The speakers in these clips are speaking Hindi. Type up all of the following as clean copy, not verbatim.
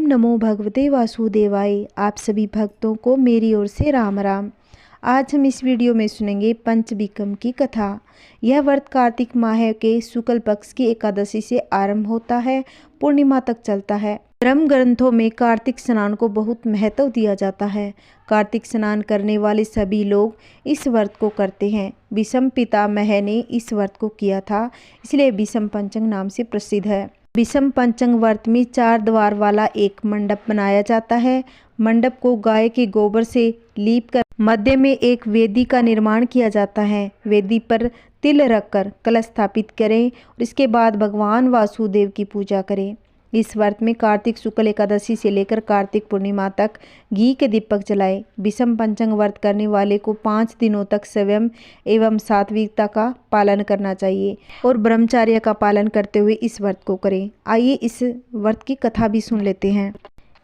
नमो भगवते वासुदेवाय। आप सभी भक्तों को मेरी ओर से राम राम। आज हम इस वीडियो में सुनेंगे पंचविकम की कथा। यह व्रत कार्तिक माह के शुक्ल पक्ष की एकादशी से आरंभ होता है, पूर्णिमा तक चलता है। धर्म ग्रंथों में कार्तिक स्नान को बहुत महत्व दिया जाता है। कार्तिक स्नान करने वाले सभी लोग इस व्रत को करते हैं। विषम पितामह ने इस व्रत को किया था, इसलिए विषम पंचक नाम से प्रसिद्ध है। विषम पंचक व्रत में 4 द्वार वाला एक मंडप बनाया जाता है। मंडप को गाय के गोबर से लीप कर मध्य में एक वेदी का निर्माण किया जाता है। वेदी पर तिल रखकर कलश स्थापित करें और इसके बाद भगवान वासुदेव की पूजा करें। इस व्रत में कार्तिक शुक्ल एकादशी से लेकर कार्तिक पूर्णिमा तक घी के दीपक जलाएं। विषम पंचक व्रत करने वाले को 5 दिनों तक संयम एवं सात्विकता का पालन करना चाहिए और ब्रह्मचर्य का पालन करते हुए इस व्रत को करें। आइए इस व्रत की कथा भी सुन लेते हैं।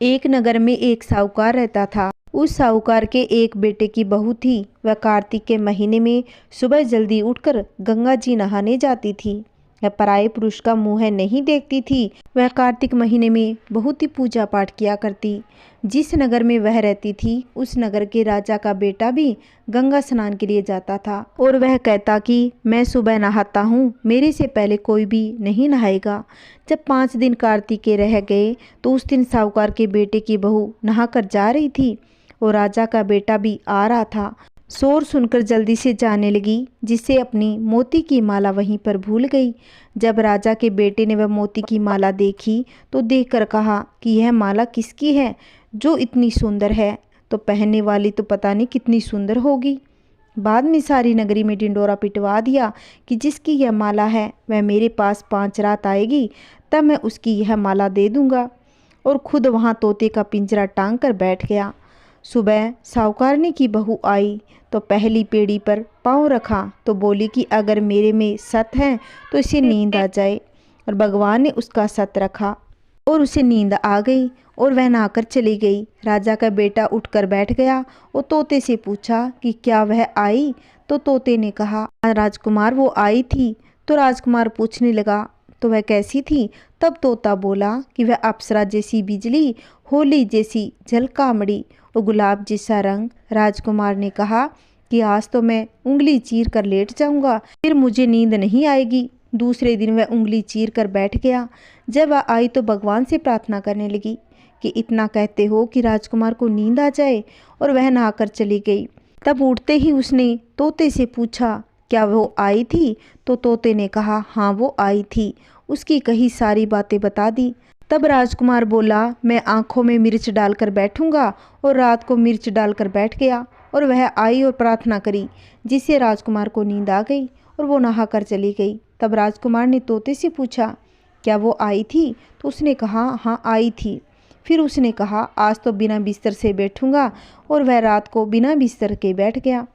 एक नगर में एक साहूकार रहता था। उस साहूकार के एक बेटे की बहू थी। वह कार्तिक के महीने में सुबह जल्दी उठकर गंगा जी नहाने जाती थी। वह पराये पुरुष का मुंह नहीं देखती थी। वह कार्तिक महीने में बहुत ही पूजा पाठ किया करती। जिस नगर में वह रहती थी उस नगर के राजा का बेटा भी गंगा स्नान के लिए जाता था और वह कहता कि मैं सुबह नहाता हूँ, मेरे से पहले कोई भी नहीं नहाएगा। जब 5 दिन कार्तिक के रह गए तो उस दिन साहूकार के बेटे की बहू नहाकर जा रही थी और राजा का बेटा भी आ रहा था। शोर सुनकर जल्दी से जाने लगी, जिससे अपनी मोती की माला वहीं पर भूल गई। जब राजा के बेटे ने वह मोती की माला देखी तो देखकर कहा कि यह माला किसकी है जो इतनी सुंदर है, तो पहनने वाली तो पता नहीं कितनी सुंदर होगी। बाद में सारी नगरी में ढिंडोरा पिटवा दिया कि जिसकी यह माला है वह मेरे पास 5 रात आएगी, तब मैं उसकी यह माला दे दूंगा। और खुद वहाँ तोते का पिंजरा टांग कर बैठ गया। सुबह साहूकारनी की बहू आई तो पहली पेड़ी पर पाँव रखा तो बोली कि अगर मेरे में सत है तो इसे नींद आ जाए। और भगवान ने उसका सत रखा और उसे नींद आ गई और वह नहाकर चली गई। राजा का बेटा उठकर बैठ गया और तोते से पूछा कि क्या वह आई, तो तोते ने कहा राजकुमार वो आई थी। तो राजकुमार पूछने लगा तो वह कैसी थी। तब तोता बोला कि वह अप्सरा जैसी बिजली, होली जैसी झलकामड़ी और गुलाब जैसा रंग। राजकुमार ने कहा कि आज तो मैं उंगली चीर कर लेट जाऊंगा, फिर मुझे नींद नहीं आएगी। दूसरे दिन वह उंगली चीर कर बैठ गया। जब वह आई तो भगवान से प्रार्थना करने लगी कि इतना कहते हो कि राजकुमार को नींद आ जाए, और वह नहाकर चली गई। तब उठते ही उसने तोते से पूछा क्या वो आई थी, तो तोते ने कहा हाँ वो आई थी। उसकी कही सारी बातें बता दी। तब राजकुमार बोला मैं आंखों में मिर्च डालकर बैठूंगा, और रात को मिर्च डालकर बैठ गया। और वह आई और प्रार्थना करी, जिससे राजकुमार को नींद आ गई और वो नहाकर चली गई। तब राजकुमार ने तोते से पूछा क्या वो आई थी, तो उसने कहा हाँ आई थी। फिर उसने कहा आज तो बिना बिस्तर से बैठूंगा, और वह रात को बिना बिस्तर के बैठ गया।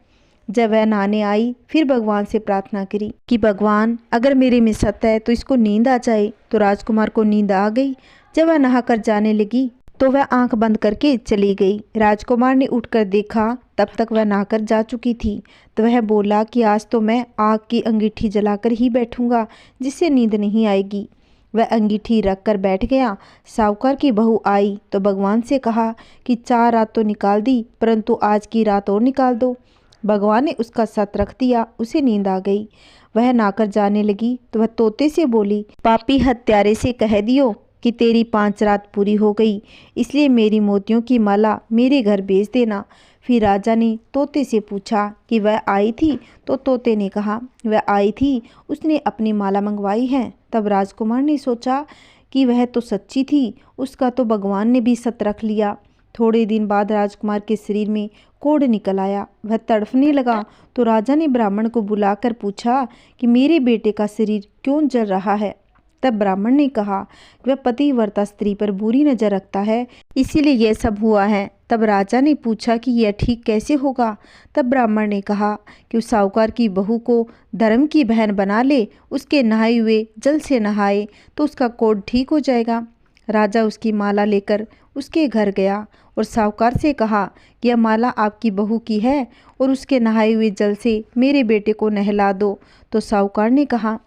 जब वह नहाने आई फिर भगवान से प्रार्थना करी कि भगवान अगर मेरे में सत्य है तो इसको नींद आ जाए। तो राजकुमार को नींद आ गई। जब वह नहाकर जाने लगी तो वह आंख बंद करके चली गई। राजकुमार ने उठकर देखा, तब तक वह नहाकर जा चुकी थी। तो वह बोला कि आज तो मैं आग की अंगीठी जलाकर ही बैठूंगा, जिससे नींद नहीं आएगी। वह अंगीठी रख कर बैठ गया। साहूकार की बहू आई तो भगवान से कहा कि 4 रात तो निकाल दी, परंतु आज की रात और निकाल दो। भगवान ने उसका सत रख दिया, उसे नींद आ गई। वह नहाकर जाने लगी तो वह तोते से बोली पापी हत्यारे से कह दियो कि तेरी 5 रात पूरी हो गई, इसलिए मेरी मोतियों की माला मेरे घर भेज देना। फिर राजा ने तोते से पूछा कि वह आई थी, तो तोते ने कहा वह आई थी, उसने अपनी माला मंगवाई है। तब राजकुमार ने सोचा कि वह तो सच्ची थी, उसका तो भगवान ने भी सत रख लिया। थोड़े दिन बाद राजकुमार के शरीर में कोढ़ निकल आया। वह तड़फने लगा तो राजा ने ब्राह्मण को बुलाकर पूछा कि मेरे बेटे का शरीर क्यों जल रहा है। तब ब्राह्मण ने कहा कि वह पतिव्रता स्त्री पर बुरी नजर रखता है, इसीलिए यह सब हुआ है। तब राजा ने पूछा कि यह ठीक कैसे होगा। तब ब्राह्मण ने कहा कि उस साहूकार की बहू को धर्म की बहन बना ले, उसके नहाए हुए जल से नहाए तो उसका कोढ़ ठीक हो जाएगा। राजा उसकी माला लेकर उसके घर गया और साहूकार से कहा कि यह माला आपकी बहू की है और उसके नहाए हुए जल से मेरे बेटे को नहला दो। तो साहूकार ने कहा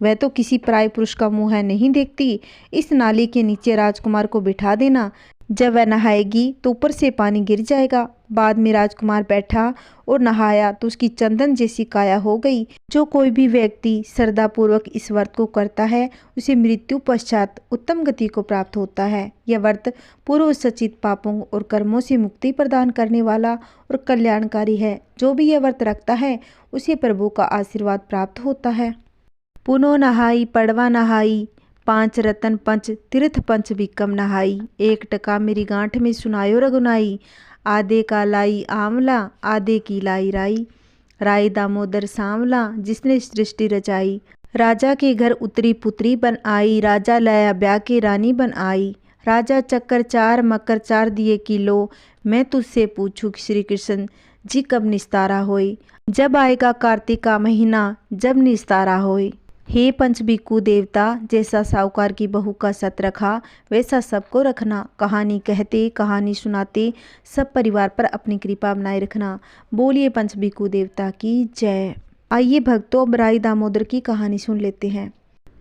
वह तो किसी पराये पुरुष का मुंह है नहीं देखती। इस नाली के नीचे राजकुमार को बिठा देना, जब वह नहाएगी तो ऊपर से पानी गिर जाएगा। बाद में राजकुमार बैठा और नहाया तो उसकी चंदन जैसी काया हो गई। जो कोई भी व्यक्ति श्रद्धापूर्वक इस व्रत को करता है उसे मृत्यु पश्चात उत्तम गति को प्राप्त होता है। यह व्रत पूर्व संचित पापों और कर्मों से मुक्ति प्रदान करने वाला और कल्याणकारी है। जो भी यह व्रत रखता है उसे प्रभु का आशीर्वाद प्राप्त होता है। पुनो नहाई पड़वा नहाई, 5 रतन पंच तीर्थ पंच बिकम नहाई। 1 टका मेरी गांठ में सुनायो रघुनाई, आधे का लाई आंवला आधे की लाई राई। राय दामोदर सांवला जिसने सृष्टि रचाई, राजा के घर उतरी पुत्री बन आई, राजा लाया ब्याह के रानी बन आई। राजा चक्कर 4 मकर 4 दिए किलो, मैं तुझसे पूछूं श्री कृष्ण जी कब निस्तारा होए। जब आएगा कार्तिक का महीना जब निस्तारा होए। हे पंचबिक्कू देवता, जैसा साहूकार की बहू का सत रखा वैसा सबको रखना। कहानी कहते कहानी सुनाते सब परिवार पर अपनी कृपा बनाए रखना। बोलिए पंचबिक्कू देवता की जय। आइए भक्तों, अब राई दामोदर की कहानी सुन लेते हैं।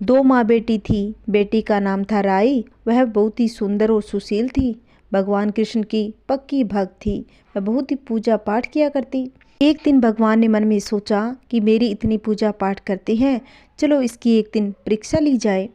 2 माँ बेटी थी। बेटी का नाम था राई। वह बहुत ही सुंदर और सुशील थी। भगवान कृष्ण की पक्की भक्त थी। वह बहुत ही पूजा पाठ किया करती। एक दिन भगवान ने मन में सोचा कि मेरी इतनी पूजा पाठ करते हैं, चलो इसकी एक दिन परीक्षा ली जाए।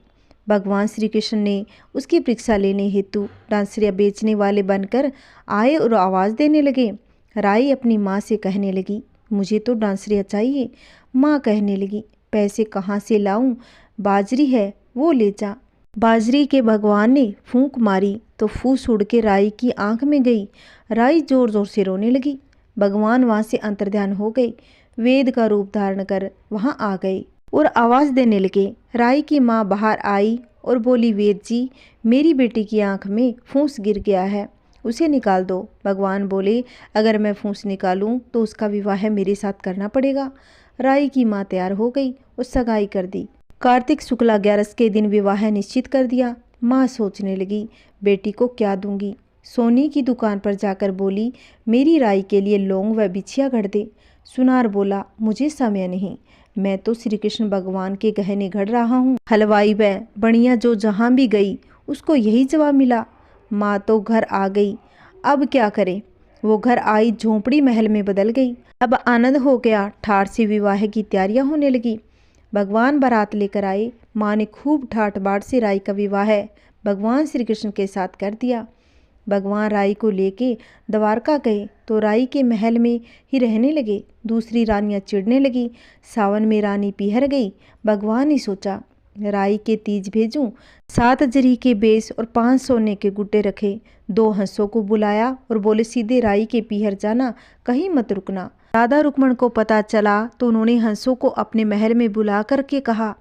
भगवान श्री कृष्ण ने उसकी परीक्षा लेने हेतु डांसरिया बेचने वाले बनकर आए और आवाज़ देने लगे। राई अपनी माँ से कहने लगी, मुझे तो डांसरिया चाहिए। माँ कहने लगी, पैसे कहाँ से लाऊं? बाजरी है वो ले जा। बाजरी के भगवान ने फूंक मारी तो फूस उड़ के राई की आंख में गई। राई जोर जोर से रोने लगी। भगवान वहाँ से अंतर्ध्यान हो गए, वेद का रूप धारण कर वहाँ आ गए और आवाज़ देने लगे। राई की माँ बाहर आई और बोली, वेद जी, मेरी बेटी की आंख में फूंस गिर गया है, उसे निकाल दो। भगवान बोले, अगर मैं फूंस निकालूं तो उसका विवाह मेरे साथ करना पड़ेगा। राई की माँ तैयार हो गई और सगाई कर दी। कार्तिक शुक्ला 11 के दिन विवाह निश्चित कर दिया। माँ सोचने लगी, बेटी को क्या दूंगी। सोने की दुकान पर जाकर बोली, मेरी राई के लिए लौंग व बिछिया घड़ दे। सुनार बोला, मुझे समय नहीं, मैं तो श्री कृष्ण भगवान के गहने घड़ रहा हूँ। हलवाई व बनिया जो जहाँ भी गई उसको यही जवाब मिला। माँ तो घर आ गई, अब क्या करे। वो घर आई झोंपड़ी महल में बदल गई। अब आनंद हो गया। ठाठ से विवाह की तैयारियां होने लगी। भगवान बारात लेकर आए। माँ ने खूब ठाठ बाट से राई का विवाह भगवान श्री कृष्ण के साथ कर दिया। भगवान राई को लेके द्वारका गए तो राई के महल में ही रहने लगे। दूसरी रानियां चिढ़ने लगी। सावन में रानी पिहर गई। भगवान ने सोचा, राई के तीज भेजूं। 7 जरी के बेस और 5 सोने के गुड्डे रखे। 2 हंसों को बुलाया और बोले, सीधे राई के पीहर जाना, कहीं मत रुकना। राधा रुक्मण को पता चला तो उन्होंने हंसों को अपने महल में बुला करके कहा,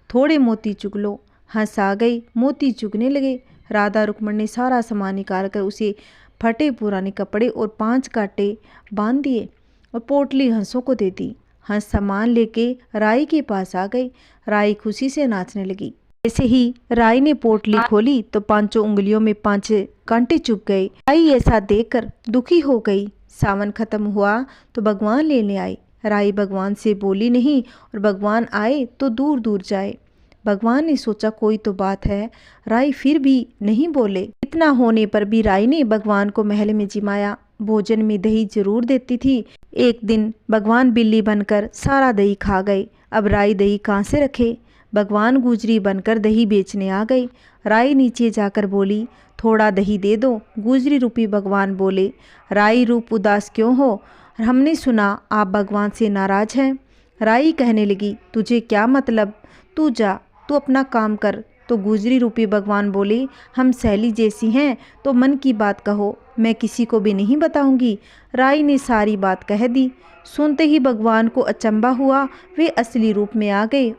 थोड़े मोती चुग लो। हंस आ गई, मोती चुगने लगे। राधा रुक्मण ने सारा सामान निकाल कर उसे फटे पुराने कपड़े और 5 कांटे बांध दिए और पोटली हंसों को दे दी। हंस सामान लेके राई के पास आ गई। राई खुशी से नाचने लगी। ऐसे ही राई ने पोटली खोली तो 5 उंगलियों में 5 कांटे चुभ गए। राई ऐसा देखकर दुखी हो गई। सावन खत्म हुआ तो भगवान लेने आए। राई भगवान से बोली नहीं और भगवान आए तो दूर दूर जाए। भगवान ने सोचा कोई तो बात है। राई फिर भी नहीं बोले। इतना होने पर भी राई ने भगवान को महल में जिमाया। भोजन में दही जरूर देती थी। एक दिन भगवान बिल्ली बनकर सारा दही खा गए। अब राई दही कहाँ से रखे। भगवान गुजरी बनकर दही बेचने आ गए। राई नीचे जाकर बोली, थोड़ा दही दे दो। गुजरी रूपी भगवान बोले, राई रूप उदास क्यों हो, हमने सुना आप भगवान से नाराज हैं। राई कहने लगी, तुझे क्या मतलब, तू जा, तू अपना काम कर। तो गुजरी रूपी भगवान बोले, हम सहेली जैसी हैं तो मन की बात कहो, मैं किसी को भी नहीं बताऊंगी। राई ने सारी बात कह दी। सुनते ही भगवान को अचंभा हुआ। वे असली रूप में आ गए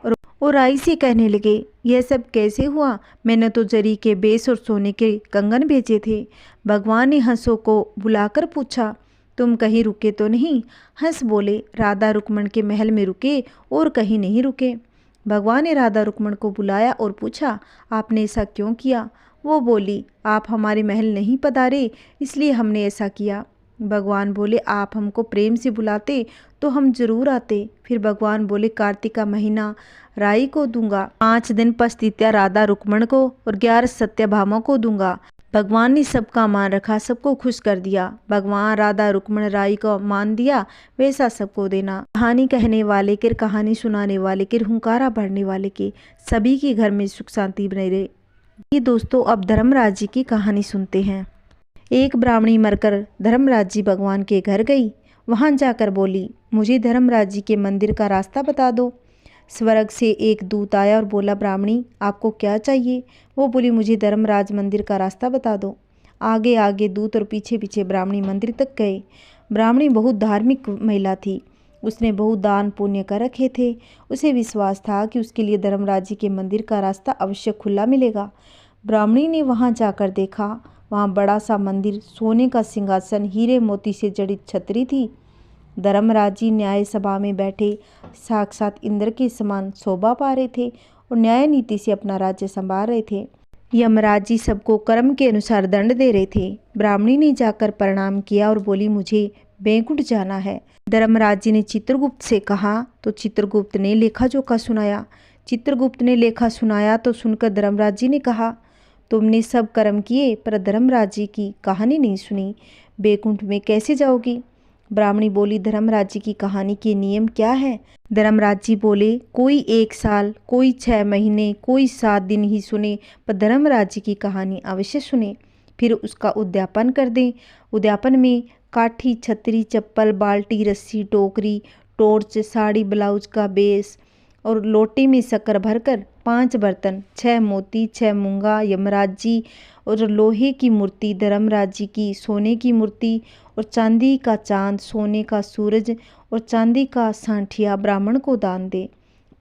और राई से कहने लगे, यह सब कैसे हुआ, मैंने तो जरी के बेस और सोने के कंगन भेजे थे। भगवान ने हंसों को बुलाकर पूछा, तुम कहीं रुके तो नहीं। हंस बोले, राधा रुक्मण के महल में रुके और कहीं नहीं रुके। भगवान ने राधा रुक्मण को बुलाया और पूछा, आपने ऐसा क्यों किया। वो बोली, आप हमारे महल नहीं पधारे इसलिए हमने ऐसा किया। भगवान बोले आप हमको प्रेम से बुलाते तो हम जरूर आते। फिर भगवान बोले कार्तिक का महीना राई को दूंगा, 5 दिन पस्तित्या राधा रुक्मण को और 11 सत्यभामा को दूंगा। भगवान ने सबका मान रखा, सबको खुश कर दिया। भगवान राधा रुक्मण राई को मान दिया, वैसा सबको देना। कहानी कहने वाले के, कहानी सुनाने वाले के, हुंकारा भरने वाले के, सभी के घर में सुख शांति बने रहे। ये दोस्तों अब धर्मराज जी की कहानी सुनते हैं। एक ब्राह्मणी मरकर धर्मराज जी भगवान के घर गई। वहां जाकर बोली मुझे धर्मराज जी के मंदिर का रास्ता बता दो। स्वर्ग से एक दूत आया और बोला ब्राह्मणी आपको क्या चाहिए। वो बोली मुझे धर्मराज मंदिर का रास्ता बता दो। आगे आगे दूत और पीछे पीछे ब्राह्मणी मंदिर तक गए। ब्राह्मणी बहुत धार्मिक महिला थी, उसने बहुत दान पुण्य कर रखे थे। उसे विश्वास था कि उसके लिए धर्मराज जी के मंदिर का रास्ता अवश्य खुला मिलेगा। ब्राह्मणी ने वहां जाकर देखा, वहां बड़ा सा मंदिर, सोने का सिंहासन, हीरे मोती से जड़ित छतरी थी। धर्मराज जी न्याय सभा में बैठे साक्षात इंद्र के समान शोभा पा रहे थे और न्याय नीति से अपना राज्य संभाल रहे थे। यमराज जी सबको कर्म के अनुसार दंड दे रहे थे। ब्राह्मणी ने जाकर प्रणाम किया और बोली मुझे बैकुंठ जाना है। धर्मराज जी ने चित्रगुप्त से कहा तो चित्रगुप्त ने लेखा जोखा सुनाया। चित्रगुप्त ने लेखा सुनाया तो सुनकर धर्मराज जी ने कहा तुमने सब कर्म किए पर धर्मराज जी की कहानी नहीं सुनी, बैकुंठ में कैसे जाओगी। ब्राह्मणी बोली धर्मराज जी की कहानी के नियम क्या है। धर्मराज जी बोले कोई 1 साल, कोई 6 महीने, कोई 7 दिन ही सुने पर धर्मराज जी की कहानी अवश्य सुने, फिर उसका उद्यापन कर दें। उद्यापन में काठी, छतरी, चप्पल, बाल्टी, रस्सी, टोकरी, टॉर्च, साड़ी, ब्लाउज का बेस और लोटे में शक्कर भरकर 5 बर्तन, 6 मोती, 6 मूंगा यमराज जी और लोहे की मूर्ति धर्मराज जी की, सोने की मूर्ति और चांदी का चांद, सोने का सूरज और चांदी का सांठिया ब्राह्मण को दान दे।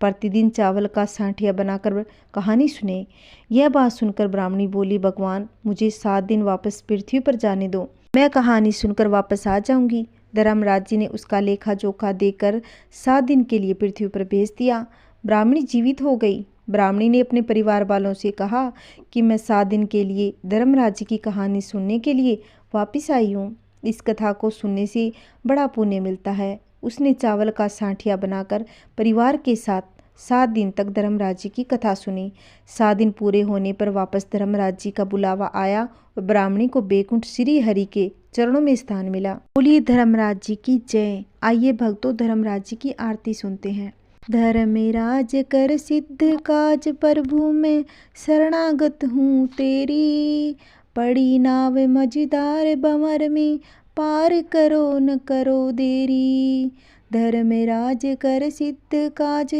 प्रतिदिन चावल का सांठिया बनाकर कहानी सुने। यह बात सुनकर ब्राह्मणी बोली भगवान मुझे 7 दिन वापस पृथ्वी पर जाने दो, मैं कहानी सुनकर वापस आ जाऊंगी। धर्मराज जी ने उसका लेखा जोखा देकर 7 दिन के लिए पृथ्वी पर भेज दिया। ब्राह्मणी जीवित हो गई। ब्राह्मणी ने अपने परिवार वालों से कहा कि मैं 7 दिन के लिए धर्मराज जी की कहानी सुनने के लिए वापस आई हूँ। इस कथा को सुनने से बड़ा पुण्य मिलता है। उसने चावल का सांठिया बनाकर परिवार के साथ 7 दिन तक धर्मराज जी की कथा सुनी। 7 दिन पूरे होने पर वापस धर्मराज जी का बुलावा आया और ब्राह्मणी को बैकुंठ श्री हरि के चरणों में स्थान मिला। बोलिए धर्मराज जी की जय। आइए भक्तों धर्मराज जी की आरती सुनते हैं। धर्मराज कर सिद्ध काज प्रभु मैं शरणागत हूँ तेरी, पड़ी नाव मझदार बमर में पार करो न करो देरी। धर्मराज कर सिद्ध काज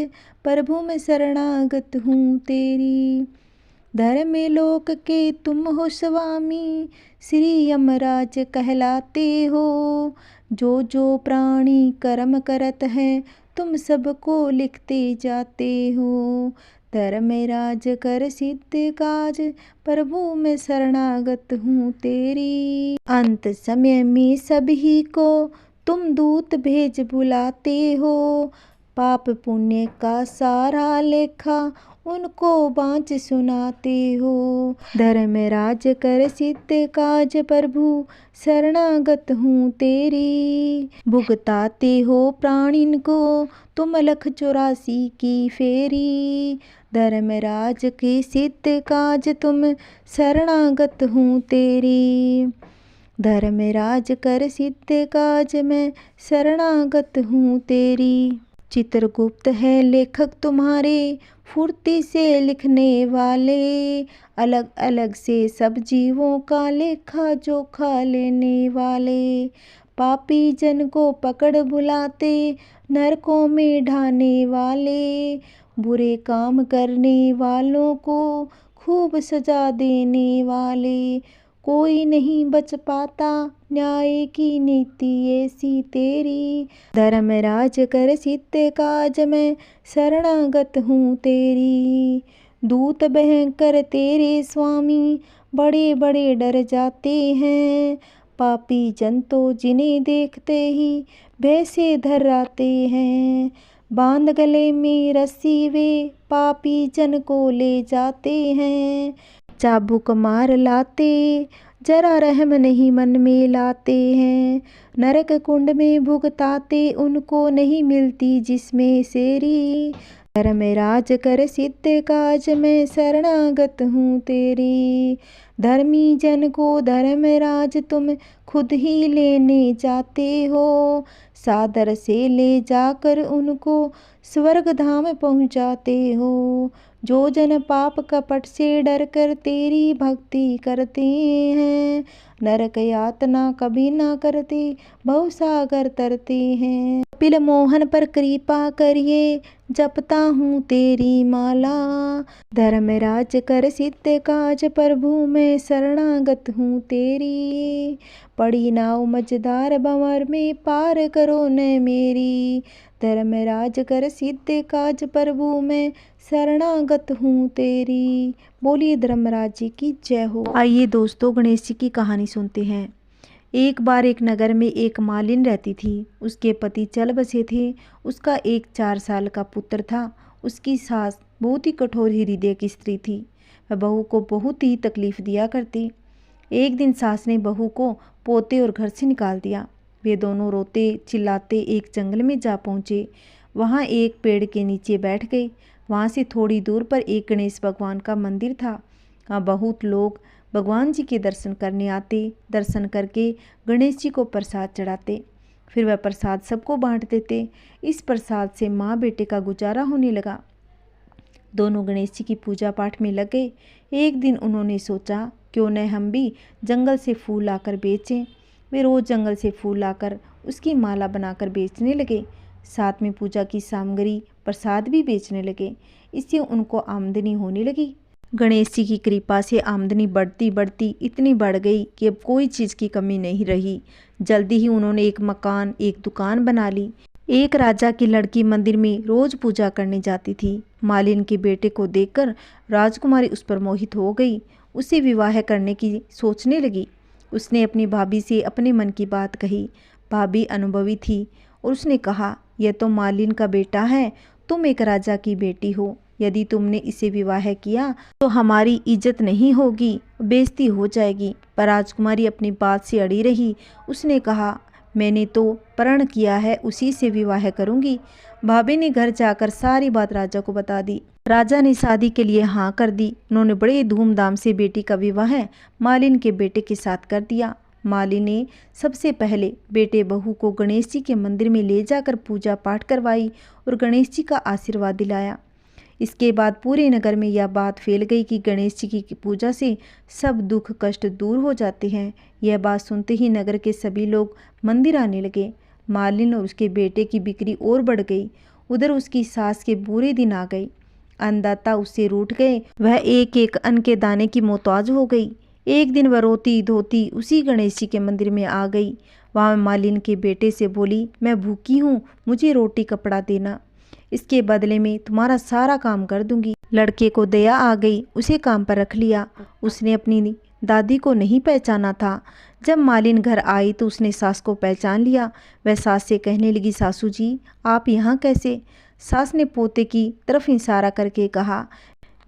प्रभु मैं शरणागत हूँ तेरी, धर्म लोक के तुम हो स्वामी श्री यमराज कहलाते हो। जो जो प्राणी कर्म करत है तुम सबको लिखते जाते हो। धर्मराज कर सिद्ध काज प्रभु मैं शरणागत हूँ तेरी। अंत समय में सभी को तुम दूत भेज बुलाते हो, पाप पुण्य का सारा लेखा उनको बाँच सुनाते हो। धर्मराज कर सिद्ध काज प्रभु शरणागत हूँ तेरी, भुगताते हो प्राणिन को तुम लख 84 की फेरी। धर्मराज के सिद्ध काज तुम शरणागत हूँ तेरी, धर्मराज कर सिद्ध काज मैं शरणागत हूँ तेरी। चित्रगुप्त है लेखक तुम्हारे, फुर्ती से लिखने वाले, अलग अलग से सब जीवों का लेखा जोखा लेने वाले। पापी जन को पकड़ बुलाते नरकों में ढाने वाले, बुरे काम करने वालों को खूब सजा देने वाले। कोई नहीं बच पाता न्याय की नीति ऐसी तेरी। धर्मराज कर सिद्ध काज मैं शरणागत हूँ तेरी, दूत भयंकर तेरे स्वामी बड़े बड़े डर जाते हैं। पापी जन तो जिन्हें देखते ही भय से धर्राते हैं, बांध गले में रस्सी वे पापी जन को ले जाते हैं। चाबुक मार लाते, जरा रहम नहीं मन में लाते हैं। नरक कुंड में भुगताते, उनको नहीं मिलती जिसमें सेरी। धर्मराज कर सिद्ध काज, मैं शरणागत हूँ तेरी। धर्मी जन को धर्मराज तुम खुद ही लेने जाते हो, सादर से ले जाकर उनको स्वर्ग धाम पहुँचाते हो। जो जन पाप कपट से डर कर तेरी भक्ति करते हैं, नरक यातना कभी ना करते, भवसागर तरते हैं। कपिल मोहन पर कृपा करिए, जपता हूँ तेरी माला। धर्मराज कर सिद्ध काज, प्रभु मैं शरणागत हूँ तेरी। पड़ी नाव मझधार भंवर में, पार करो न मेरी। धर्मराज कर सिद्ध काज, प्रभु मैं शरणागत हूँ तेरी। बोलिए धर्मराज जी की जय हो। आइए दोस्तों, गणेश जी की कहानी सुनते हैं। एक बार एक नगर में एक मालिन रहती थी। उसके पति चल बसे थे। उसका एक 4 साल का पुत्र था। उसकी सास बहुत ही कठोर हृदय की स्त्री थी। वह बहू को बहुत ही तकलीफ दिया करती। एक दिन सास ने बहू को पोते और घर से निकाल दिया। वे दोनों रोते चिल्लाते एक जंगल में जा पहुँचे। वहाँ एक पेड़ के नीचे बैठ गए। वहाँ से थोड़ी दूर पर एक गणेश भगवान का मंदिर था। वहाँ बहुत लोग भगवान जी के दर्शन करने आते। दर्शन करके गणेश जी को प्रसाद चढ़ाते। फिर वह प्रसाद सबको बांट देते। इस प्रसाद से माँ बेटे का गुजारा होने लगा। दोनों गणेश जी की पूजा पाठ में लग गए। एक दिन उन्होंने सोचा, क्यों न हम भी जंगल से फूल लाकर बेचें। वे रोज़ जंगल से फूल लाकर उसकी माला बनाकर बेचने लगे। साथ में पूजा की सामग्री प्रसाद भी बेचने लगे। इससे उनको आमदनी होने लगी। गणेश जी की कृपा से आमदनी बढ़ती बढ़ती इतनी बढ़ गई कि अब कोई चीज़ की कमी नहीं रही। जल्दी ही उन्होंने एक मकान, एक दुकान बना ली। एक राजा की लड़की मंदिर में रोज़ पूजा करने जाती थी। मालिन के बेटे को देखकर राजकुमारी उस पर मोहित हो गई। उसे विवाह करने की सोचने लगी। उसने अपनी भाभी से अपने मन की बात कही। भाभी अनुभवी थी और उसने कहा, यह तो मालिन का बेटा है, तुम एक राजा की बेटी हो। यदि तुमने इसे विवाह किया तो हमारी इज्जत नहीं होगी, बेइज्जती हो जाएगी। पर राजकुमारी अपनी बात से अड़ी रही। उसने कहा, मैंने तो प्रण किया है, उसी से विवाह करूंगी। भाभी ने घर जाकर सारी बात राजा को बता दी। राजा ने शादी के लिए हाँ कर दी। उन्होंने बड़े धूमधाम से बेटी का विवाह मालिन के बेटे के साथ कर दिया। मालिन ने सबसे पहले बेटे बहू को गणेश जी के मंदिर में ले जाकर पूजा पाठ करवाई और गणेश जी का आशीर्वाद दिलाया। इसके बाद पूरे नगर में यह बात फैल गई कि गणेश जी की पूजा से सब दुख कष्ट दूर हो जाते हैं। यह बात सुनते ही नगर के सभी लोग मंदिर आने लगे। मालिन और उसके बेटे की बिक्री और बढ़ गई। उधर उसकी सास के बुरे दिन आ गए। अन्नदाता उससे रूठ गए। वह एक एक अन्न के दाने की मोहताज हो गई। एक दिन वह रोती धोती उसी गणेश जी के मंदिर में आ गई। वहाँ मालिन के बेटे से बोली, मैं भूखी हूँ, मुझे रोटी कपड़ा देना, इसके बदले में तुम्हारा सारा काम कर दूंगी। लड़के को दया आ गई, उसे काम पर रख लिया। उसने अपनी दादी को नहीं पहचाना था। जब मालिन घर आई तो उसने सास को पहचान लिया। वह सास से कहने लगी, सासू जी आप यहाँ कैसे? सास ने पोते की तरफ इशारा करके कहा,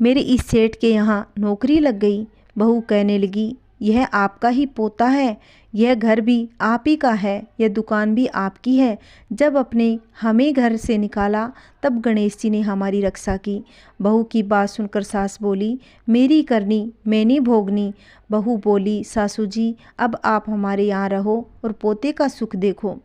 मेरे इस सेठ के यहाँ नौकरी लग गई। बहू कहने लगी, यह आपका ही पोता है, यह घर भी आप ही का है, यह दुकान भी आपकी है। जब अपने हमें घर से निकाला तब गणेश जी ने हमारी रक्षा की। बहू की बात सुनकर सास बोली, मेरी करनी मैंने भोगनी। बहू बोली, सासू जी अब आप हमारे यहाँ रहो और पोते का सुख देखो।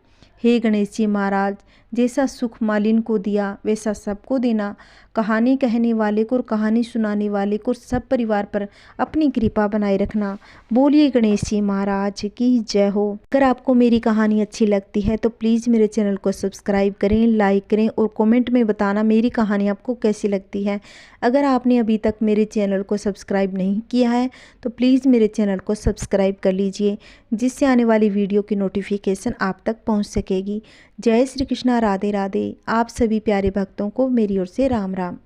हे गणेश जी महाराज, जैसा सुख मालिन को दिया वैसा सबको देना। कहानी कहने वाले को और कहानी सुनाने वाले को सब परिवार पर अपनी कृपा बनाए रखना। बोलिए गणेश जी महाराज की जय हो। अगर आपको मेरी कहानी अच्छी लगती है तो प्लीज़ मेरे चैनल को सब्सक्राइब करें, लाइक करें और कमेंट में बताना मेरी कहानी आपको कैसी लगती है। अगर आपने अभी तक मेरे चैनल को सब्सक्राइब नहीं किया है तो प्लीज़ मेरे चैनल को सब्सक्राइब कर लीजिए, जिससे आने वाली वीडियो की नोटिफिकेशन आप तक पहुँच सकेगी। जय श्री कृष्णा, राधे राधे। आप सभी प्यारे भक्तों को मेरी ओर से राम राम।